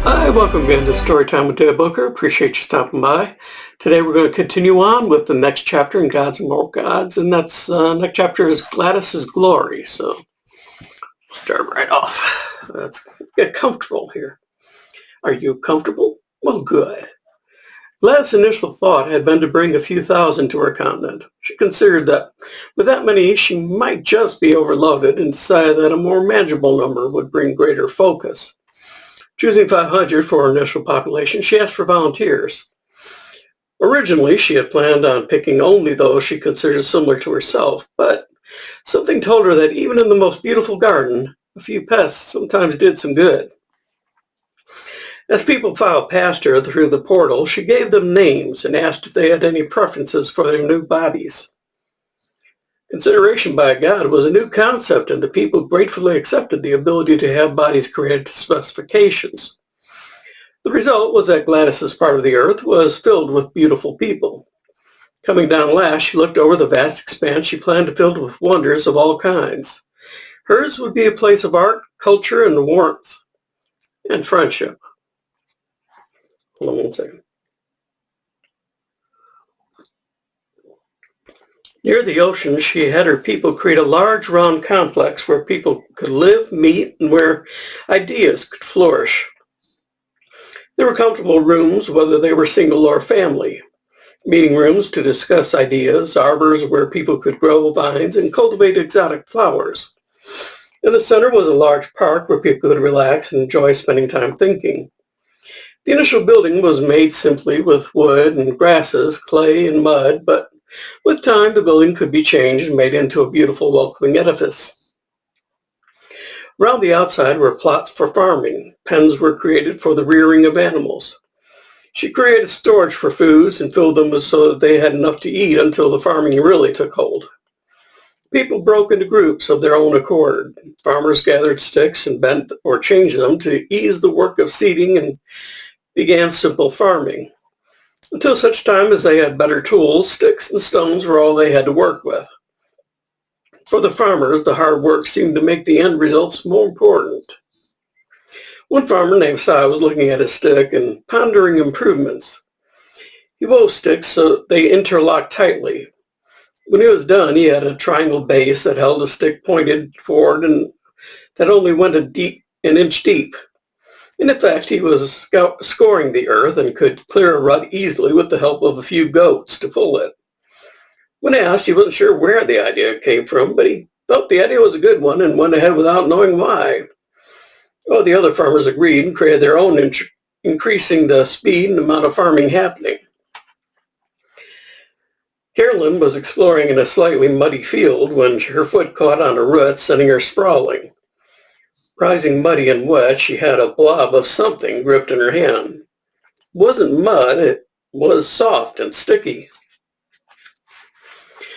Hi, welcome again to Storytime with Dave Booker. Appreciate you stopping by. Today we're going to continue on with the next chapter in Gods and More Gods, and that's next chapter is Gladys'S Glory. So we'll start right off. Let's get comfortable here. Are you comfortable? Well, good. Gladys' initial thought had been to bring a few thousand to her continent. She considered that with that many she might just be overloaded and decided that a more manageable number would bring greater focus. Choosing 500 for her initial population, she asked for volunteers. Originally, she had planned on picking only those she considered similar to herself, but something told her that even in the most beautiful garden, a few pests sometimes did some good. As people filed past her through the portal, she gave them names and asked if they had any preferences for their new bodies. Consideration by a god was a new concept, and the people gratefully accepted the ability to have bodies created to specifications. The result was that Gladys's part of the earth was filled with beautiful people. Coming down last, she looked over the vast expanse she planned to fill with wonders of all kinds. Hers would be a place of art, culture, and warmth, and friendship. Hold on one second. Near the ocean, she had her people create a large round complex where people could live, meet, and where ideas could flourish. There were comfortable rooms, whether they were single or family. Meeting rooms to discuss ideas, arbors where people could grow vines and cultivate exotic flowers. In the center was a large park where people could relax and enjoy spending time thinking. The initial building was made simply with wood and grasses, clay and mud, but with time the building could be changed and made into a beautiful, welcoming edifice. Around the outside were plots for farming. Pens were created for the rearing of animals. She created storage for foods and filled them so that they had enough to eat until the farming really took hold. People broke into groups of their own accord. Farmers gathered sticks and bent or changed them to ease the work of seeding and began simple farming. Until such time as they had better tools, sticks and stones were all they had to work with. For the farmers, the hard work seemed to make the end results more important. One farmer named Si was looking at his stick and pondering improvements. He wove sticks so they interlocked tightly. When he was done, he had a triangle base that held a stick pointed forward and that only went an inch deep. In effect, he was scoring the earth and could clear a rut easily with the help of a few goats to pull it. When asked, he wasn't sure where the idea came from, but he thought the idea was a good one and went ahead without knowing why. Well, the other farmers agreed and created their own, increasing the speed and amount of farming happening. Carolyn was exploring in a slightly muddy field when her foot caught on a root, sending her sprawling. Rising muddy and wet, she had a blob of something gripped in her hand. It wasn't mud, it was soft and sticky.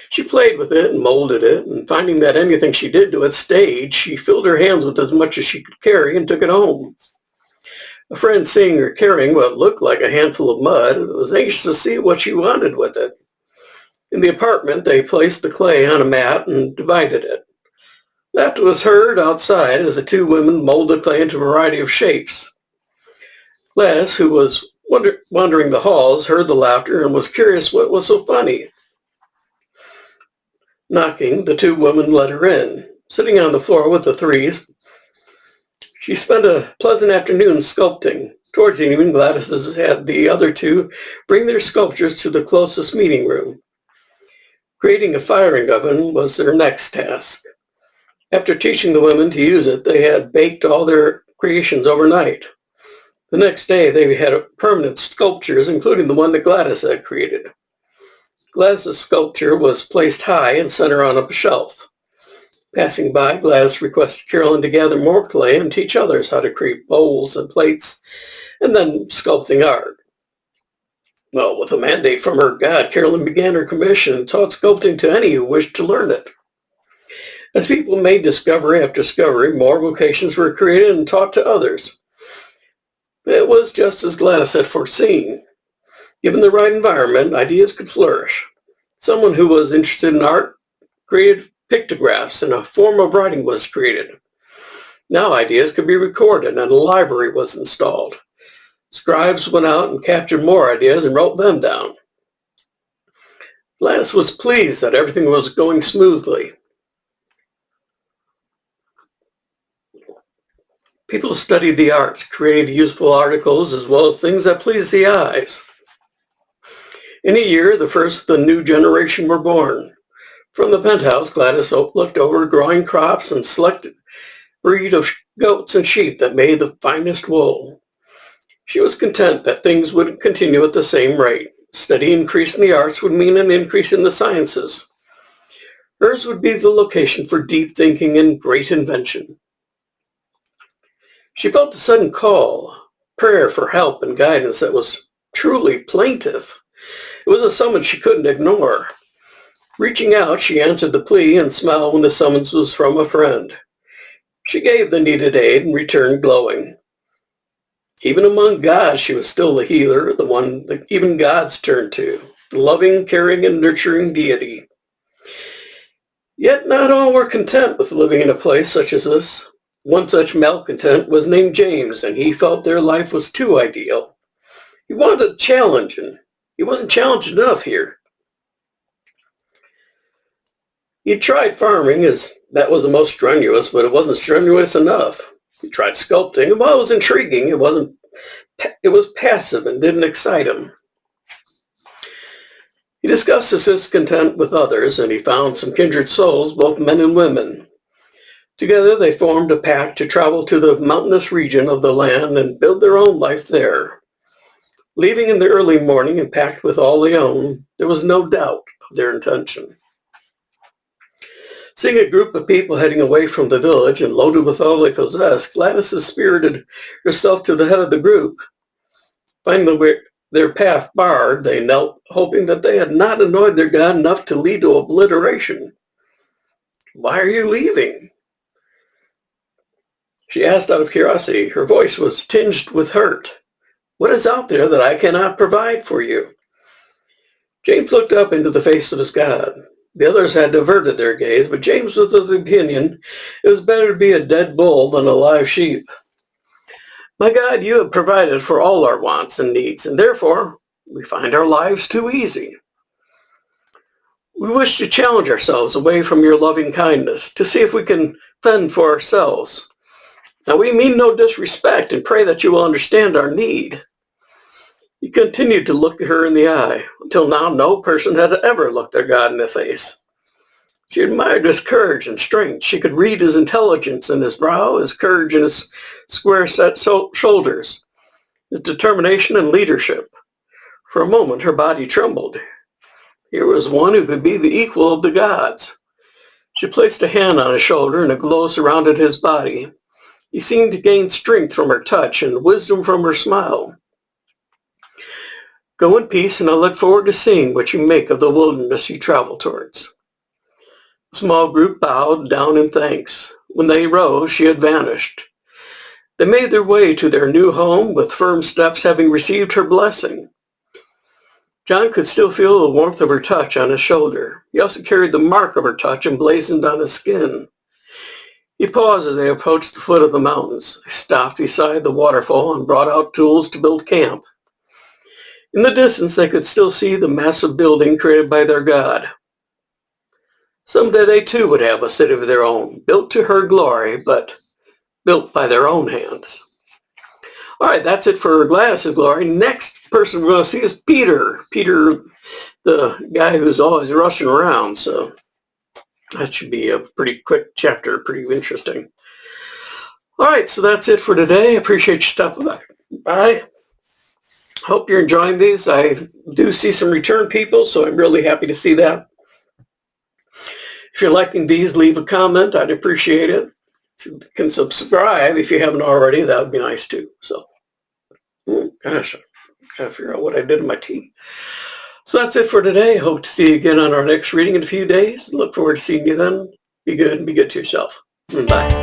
She played with it and molded it, and finding that anything she did to it stayed, she filled her hands with as much as she could carry and took it home. A friend, seeing her carrying what looked like a handful of mud, was anxious to see what she wanted with it. In the apartment, they placed the clay on a mat and divided it. Laughter was heard outside as the two women molded the clay into a variety of shapes. Gladys, who was wandering the halls, heard the laughter and was curious what was so funny. Knocking, the two women let her in. Sitting on the floor with the threes, she spent a pleasant afternoon sculpting. Towards evening, Gladys had the other two bring their sculptures to the closest meeting room. Creating a firing oven was their next task. After teaching the women to use it, they had baked all their creations overnight. The next day, they had permanent sculptures, including the one that Gladys had created. Gladys's sculpture was placed high and set her on a shelf. Passing by, Gladys requested Carolyn to gather more clay and teach others how to create bowls and plates, and then sculpting art. Well, with a mandate from her god, Carolyn began her commission and taught sculpting to any who wished to learn it. As people made discovery after discovery, more vocations were created and taught to others. It was just as Gladys had foreseen. Given the right environment, ideas could flourish. Someone who was interested in art created pictographs, and a form of writing was created. Now ideas could be recorded, and a library was installed. Scribes went out and captured more ideas and wrote them down. Gladys was pleased that everything was going smoothly. People studied the arts, created useful articles, as well as things that pleased the eyes. In a year, the first of the new generation were born. From the penthouse, Gladys looked over growing crops and selected breed of goats and sheep that made the finest wool. She was content that things would continue at the same rate. Steady increase in the arts would mean an increase in the sciences. Hers would be the location for deep thinking and great invention. She felt a sudden call, prayer for help and guidance that was truly plaintive. It was a summons she couldn't ignore. Reaching out, she answered the plea and smiled when the summons was from a friend. She gave the needed aid and returned glowing. Even among gods, she was still the healer, the one that even gods turned to, the loving, caring, and nurturing deity. Yet not all were content with living in a place such as this. One such malcontent was named James, and he felt their life was too ideal. He wanted a challenge, and he wasn't challenged enough here. He tried farming, as that was the most strenuous, but it wasn't strenuous enough. He tried sculpting, and while it was intriguing, it was passive and didn't excite him. He discussed his discontent with others, and he found some kindred souls, both men and women. Together they formed a pact to travel to the mountainous region of the land and build their own life there. Leaving in the early morning and packed with all they owned, there was no doubt of their intention. Seeing a group of people heading away from the village and loaded with all they possessed, Gladys spirited herself to the head of the group. Finding their path barred, they knelt, hoping that they had not annoyed their god enough to lead to obliteration. "Why are you leaving?" she asked out of curiosity. Her voice was tinged with hurt. "What is out there that I cannot provide for you?" James looked up into the face of his god. The others had diverted their gaze, but James was of the opinion it was better to be a dead bull than a live sheep. "My God, you have provided for all our wants and needs, and therefore we find our lives too easy. We wish to challenge ourselves away from your loving kindness, to see if we can fend for ourselves. Now we mean no disrespect and pray that you will understand our need." He continued to look her in the eye. Until now, no person had ever looked their God in the face. She admired his courage and strength. She could read his intelligence in his brow, his courage in his square-set shoulders, his determination and leadership. For a moment, her body trembled. Here was one who could be the equal of the gods. She placed a hand on his shoulder, and a glow surrounded his body. He seemed to gain strength from her touch and wisdom from her smile. "Go in peace, and I look forward to seeing what you make of the wilderness you travel towards." The small group bowed down in thanks. When they rose, she had vanished. They made their way to their new home with firm steps, having received her blessing. John could still feel the warmth of her touch on his shoulder. He also carried the mark of her touch emblazoned on his skin. He paused as they approached the foot of the mountains. They stopped beside the waterfall and brought out tools to build camp. In the distance, they could still see the massive building created by their god. Someday they too would have a city of their own, built to her glory, but built by their own hands. All right, that's it for Gladys'S glory. Next person we're going to see is Peter. Peter, the guy who's always rushing around. So that should be a pretty quick chapter, pretty interesting. All right, so that's it for today. I appreciate you stopping by. Bye. Hope you're enjoying these. I do see some return people, so I'm really happy to see that. If you're liking these, leave a comment. I'd appreciate it. If you can subscribe if you haven't already, that would be nice too. So, gosh, I gotta figure out what I did in my tea. So that's it for today. Hope to see you again on our next reading in a few days. Look forward to seeing you then. Be good and be good to yourself. Bye.